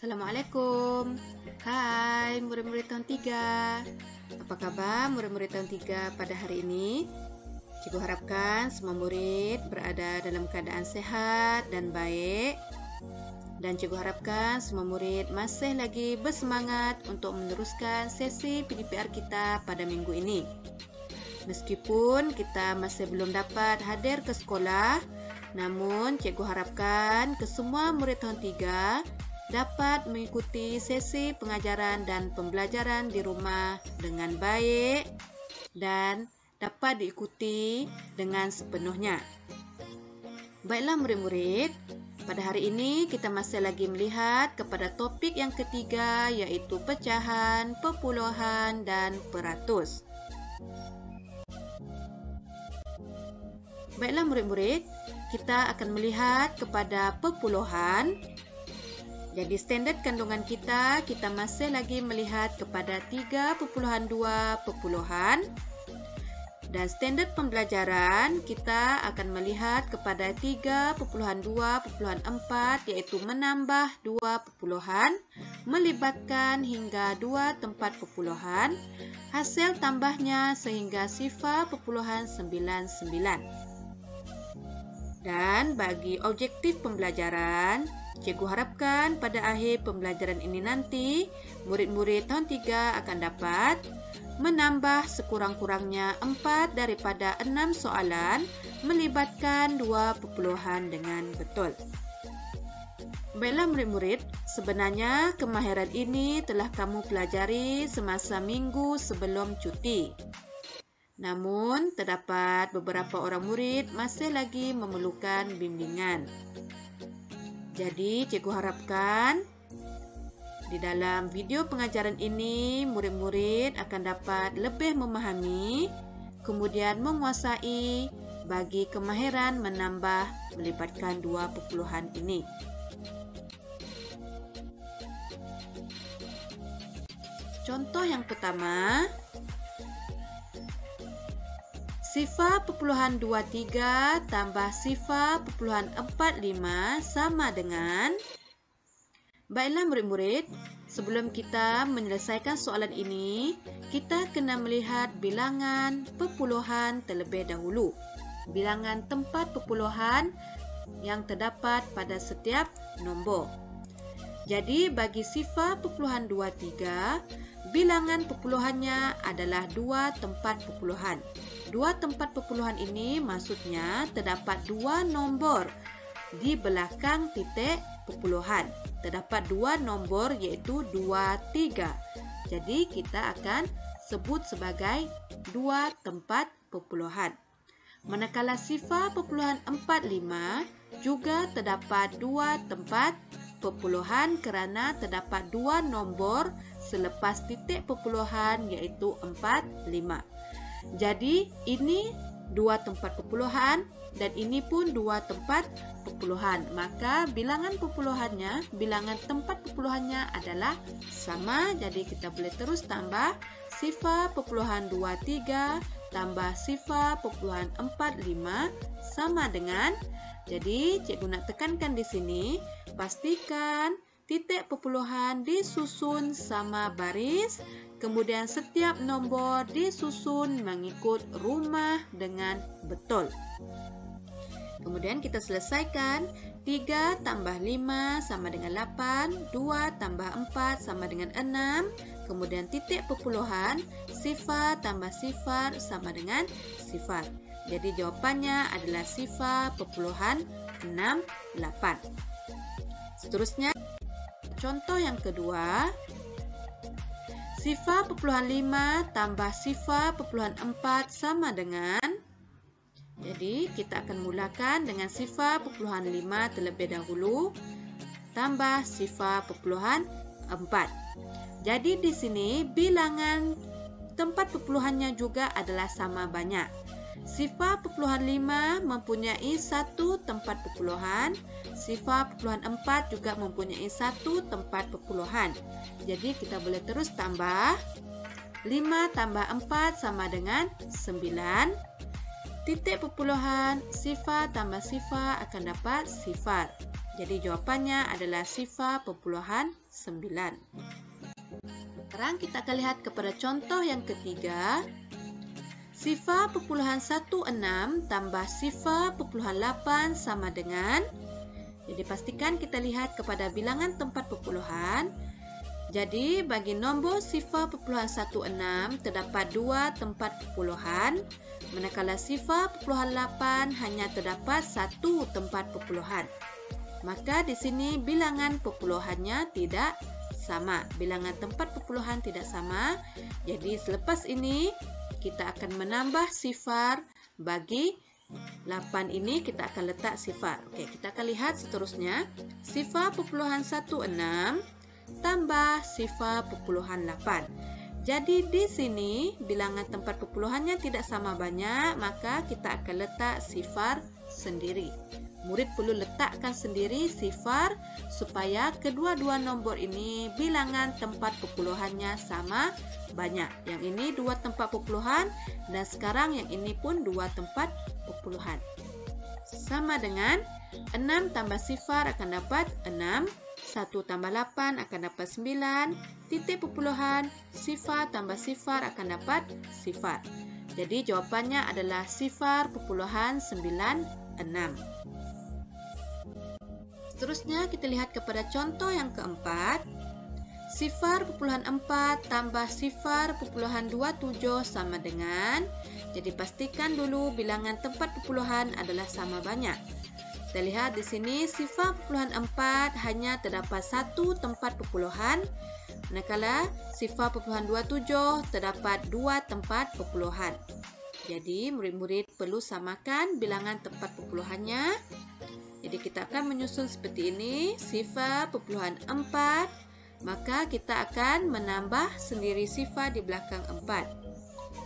Assalamualaikum. Hai murid-murid tahun 3. Apa kabar murid-murid tahun 3 pada hari ini? Cikgu harapkan semua murid berada dalam keadaan sehat dan baik. Dan cikgu harapkan semua murid masih lagi bersemangat untuk meneruskan sesi PDPR kita pada minggu ini. Meskipun kita masih belum dapat hadir ke sekolah, namun cikgu harapkan kesemua murid tahun 3 dapat mengikuti sesi pengajaran dan pembelajaran di rumah dengan baik dan dapat diikuti dengan sepenuhnya. Baiklah murid-murid, pada hari ini kita masih lagi melihat kepada topik yang ketiga, iaitu pecahan, perpuluhan dan peratus. Baiklah murid-murid, kita akan melihat kepada perpuluhan. Jadi standard kandungan kita masih lagi melihat kepada 3.2 perpuluhan. Dan standard pembelajaran kita akan melihat kepada 3.2.4, iaitu menambah 2 perpuluhan, melibatkan hingga 2 tempat perpuluhan, hasil tambahnya sehingga sifar perpuluhan 99. Dan bagi objektif pembelajaran, cikgu harapkan pada akhir pembelajaran ini nanti, murid-murid tahun 3 akan dapat menambah sekurang-kurangnya 4 daripada 6 soalan melibatkan 2 perpuluhan dengan betul. Baiklah murid-murid, sebenarnya kemahiran ini telah kamu pelajari semasa minggu sebelum cuti. Namun, terdapat beberapa orang murid masih lagi memerlukan bimbingan. Jadi, cikgu harapkan di dalam video pengajaran ini, murid-murid akan dapat lebih memahami, kemudian menguasai bagi kemahiran menambah melibatkan 2 perpuluhan ini. Contoh yang pertama, sifar perpuluhan 23 tambah sifar perpuluhan 45 sama dengan. Baiklah murid-murid, sebelum kita menyelesaikan soalan ini, kita kena melihat bilangan perpuluhan terlebih dahulu. Bilangan tempat perpuluhan yang terdapat pada setiap nombor. Jadi bagi sifar perpuluhan 23, bilangan perpuluhannya adalah 2 tempat perpuluhan. 2 tempat perpuluhan ini maksudnya terdapat 2 nombor di belakang titik perpuluhan. Terdapat 2 nombor iaitu 2, 3. Jadi kita akan sebut sebagai 2 tempat perpuluhan. Manakala sifar perpuluhan 45 juga terdapat 2 tempat perpuluhan kerana terdapat 2 nombor selepas titik perpuluhan iaitu 4, 5. Jadi ini 2 tempat perpuluhan dan ini pun 2 tempat perpuluhan. Maka bilangan perpuluhannya, bilangan tempat perpuluhannya adalah sama. Jadi kita boleh terus tambah sifar perpuluhan 23 tambah sifar perpuluhan 45 sama dengan. Jadi cikgu nak tekankan di sini, pastikan titik perpuluhan disusun sama baris, kemudian setiap nombor disusun mengikut rumah dengan betul. Kemudian kita selesaikan. 3 tambah 5 sama dengan 8, 2 tambah 4 sama dengan 6, kemudian titik perpuluhan, sifar tambah sifar sama dengan sifar. Jadi jawapannya adalah sifar perpuluhan 68. Seterusnya, contoh yang kedua, sifar perpuluhan 5 tambah sifar perpuluhan 4 sama dengan. Jadi, kita akan mulakan dengan sifar perpuluhan 5 terlebih dahulu, tambah sifar perpuluhan 4. Jadi, di sini bilangan tempat perpuluhannya juga adalah sama banyak. Sifar perpuluhan 5 mempunyai 1 tempat perpuluhan, sifar perpuluhan 4 juga mempunyai 1 tempat perpuluhan. Jadi, kita boleh terus tambah. 5 tambah 4 sama dengan 9. Titik perpuluhan sifar tambah sifar akan dapat sifar. Jadi jawabannya adalah sifar pepuluhan 9. Sekarang kita akan lihat kepada contoh yang ketiga. Sifar pepuluhan 16 tambah sifar pepuluhan 8 sama dengan. Jadi pastikan kita lihat kepada bilangan tempat pepuluhan. Jadi bagi nombor sifar pepuluhan 16 terdapat 2 tempat pepuluhan, manakala sifar pepuluhan 8 hanya terdapat 1 tempat pepuluhan. Maka di sini bilangan pepuluhannya tidak sama. Bilangan tempat pepuluhan tidak sama. Jadi selepas ini kita akan menambah sifar bagi 8 ini kita akan letak sifar. Okey, kita akan lihat seterusnya. Sifar pepuluhan 16 tambah sifar pepuluhan 8. Jadi di sini bilangan tempat pepuluhannya tidak sama banyak, maka kita akan letak sifar sendiri. Murid perlu letakkan sendiri sifar supaya kedua-dua nombor ini bilangan tempat pepuluhannya sama banyak. Yang ini 2 tempat pepuluhan dan sekarang yang ini pun 2 tempat pepuluhan. Sama dengan 6 tambah sifar akan dapat 6. 1 tambah 8 akan dapat 9. Titik pepuluhan sifar tambah sifar akan dapat sifar. Jadi jawapannya adalah sifar pepuluhan 96. Seterusnya kita lihat kepada contoh yang keempat. Sifar pepuluhan 4 tambah sifar pepuluhan 27 sama dengan. Jadi pastikan dulu bilangan tempat pepuluhan adalah sama banyak. Kita lihat di sini sifar pepuluhan 4 hanya terdapat 1 tempat pepuluhan, manakala sifar pepuluhan 27 terdapat 2 tempat pepuluhan. Jadi murid-murid perlu samakan bilangan tempat pepuluhannya. Jadi kita akan menyusun seperti ini. Sifar pepuluhan 4, maka kita akan menambah sendiri sifar di belakang 4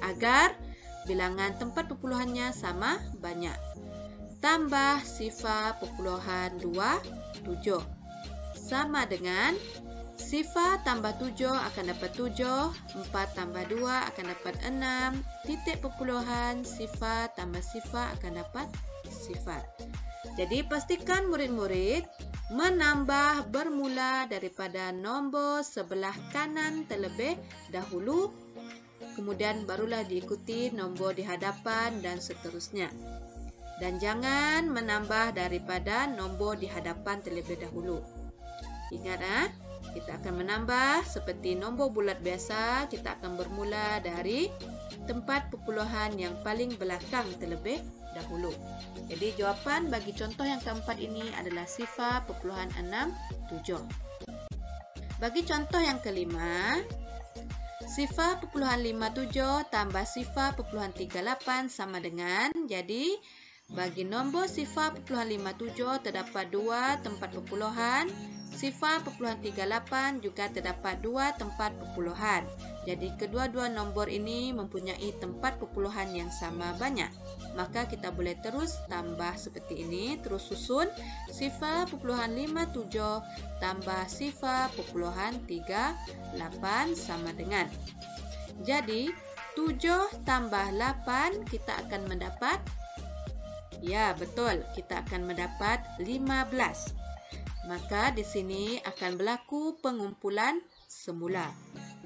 agar bilangan tempat pepuluhannya sama banyak. Tambah sifar pepuluhan 27 sama dengan sifar tambah 7 akan dapat 7, 4 tambah 2 akan dapat 6, titik pepuluhan sifar tambah sifar akan dapat sifar. Jadi pastikan murid-murid menambah bermula daripada nombor sebelah kanan terlebih dahulu, kemudian barulah diikuti nombor di hadapan dan seterusnya. Dan jangan menambah daripada nombor di hadapan terlebih dahulu. Ingat, kita akan menambah seperti nombor bulat biasa. Kita akan bermula dari tempat pepuluhan yang paling belakang terlebih dahulu. Jadi jawapan bagi contoh yang keempat ini adalah sifar pepuluhan 67. Bagi contoh yang kelima, sifar pepuluhan 57 tambah sifar pepuluhan 38 sama dengan. Jadi bagi nombor sifar pepuluhan 57 terdapat 2 tempat pepuluhan. Sifar pepuluhan 38 juga terdapat 2 tempat pepuluhan. Jadi kedua-dua nombor ini mempunyai tempat pepuluhan yang sama banyak. Maka kita boleh terus tambah seperti ini. Terus susun sifar pepuluhan 57 tambah sifar pepuluhan 38 sama dengan. Jadi 7 tambah 8 kita akan mendapat. Ya, betul. Kita akan mendapat 15. Maka di sini akan berlaku pengumpulan semula.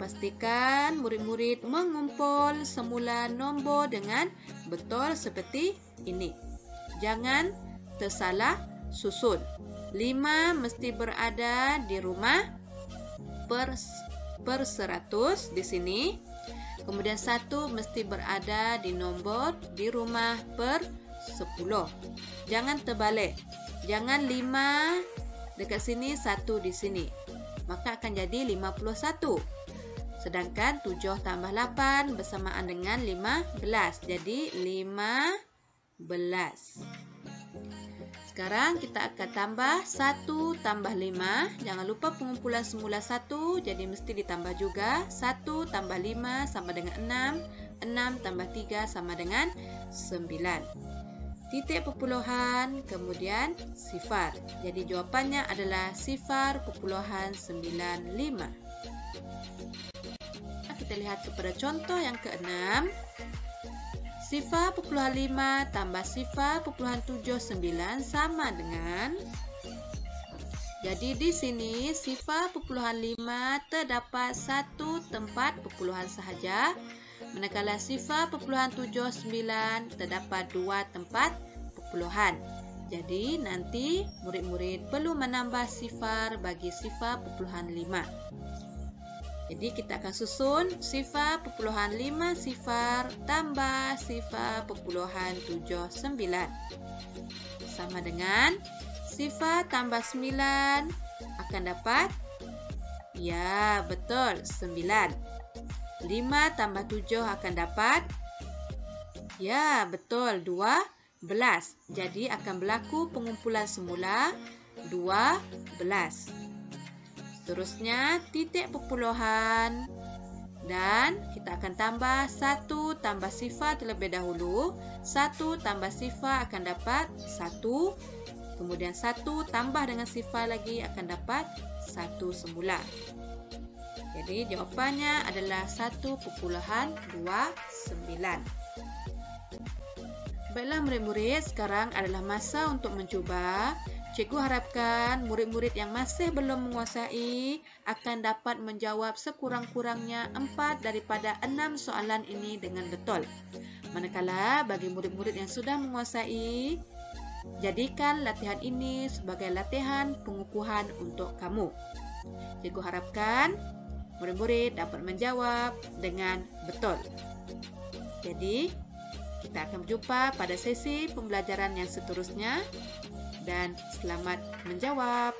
Pastikan murid-murid mengumpul semula nombor dengan betul seperti ini. Jangan tersalah susun. 5 mesti berada di rumah per 100 di sini. Kemudian 1 mesti berada di nombor di rumah per 10. Jangan terbalik. Jangan 5 dekat sini, 1 di sini. Maka akan jadi 51. Sedangkan 7 tambah 8 bersamaan dengan 15. Jadi 15. Sekarang kita akan tambah 1 tambah 5. Jangan lupa pengumpulan semula 1. Jadi mesti ditambah juga. 1 tambah 5 sama dengan 6. 6 tambah 3 sama dengan 9. Titik pepuluhan, kemudian sifar. Jadi jawapannya adalah sifar pepuluhan 95. Kita lihat kepada contoh yang keenam. Sifar pepuluhan 5 tambah sifar pepuluhan 79 sama dengan. Jadi di sini sifar pepuluhan 5 terdapat satu tempat pepuluhan sahaja, manakala sifar pepuluhan 79 terdapat 2 tempat pepuluhan. Jadi nanti murid-murid perlu menambah sifar bagi sifar pepuluhan 5. Jadi kita akan susun sifar pepuluhan 5 sifar tambah sifar pepuluhan 79 sama dengan sifar tambah 9 akan dapat, ya betul, 9. 5 tambah 7 akan dapat, ya betul, 12. Jadi akan berlaku pengumpulan semula 12. Seterusnya titik pepuluhan dan kita akan tambah 1 tambah sifar terlebih dahulu. 1 tambah sifar akan dapat 1. Kemudian 1 tambah dengan sifar lagi akan dapat 1 semula. Jadi jawapannya adalah 1,29. Baiklah murid-murid, sekarang adalah masa untuk mencuba. Cikgu harapkan murid-murid yang masih belum menguasai akan dapat menjawab sekurang-kurangnya 4 daripada 6 soalan ini dengan betul. Manakala bagi murid-murid yang sudah menguasai, jadikan latihan ini sebagai latihan pengukuhan untuk kamu. Cikgu harapkan murid-murid dapat menjawab dengan betul. Jadi, kita akan berjumpa pada sesi pembelajaran yang seterusnya dan selamat menjawab.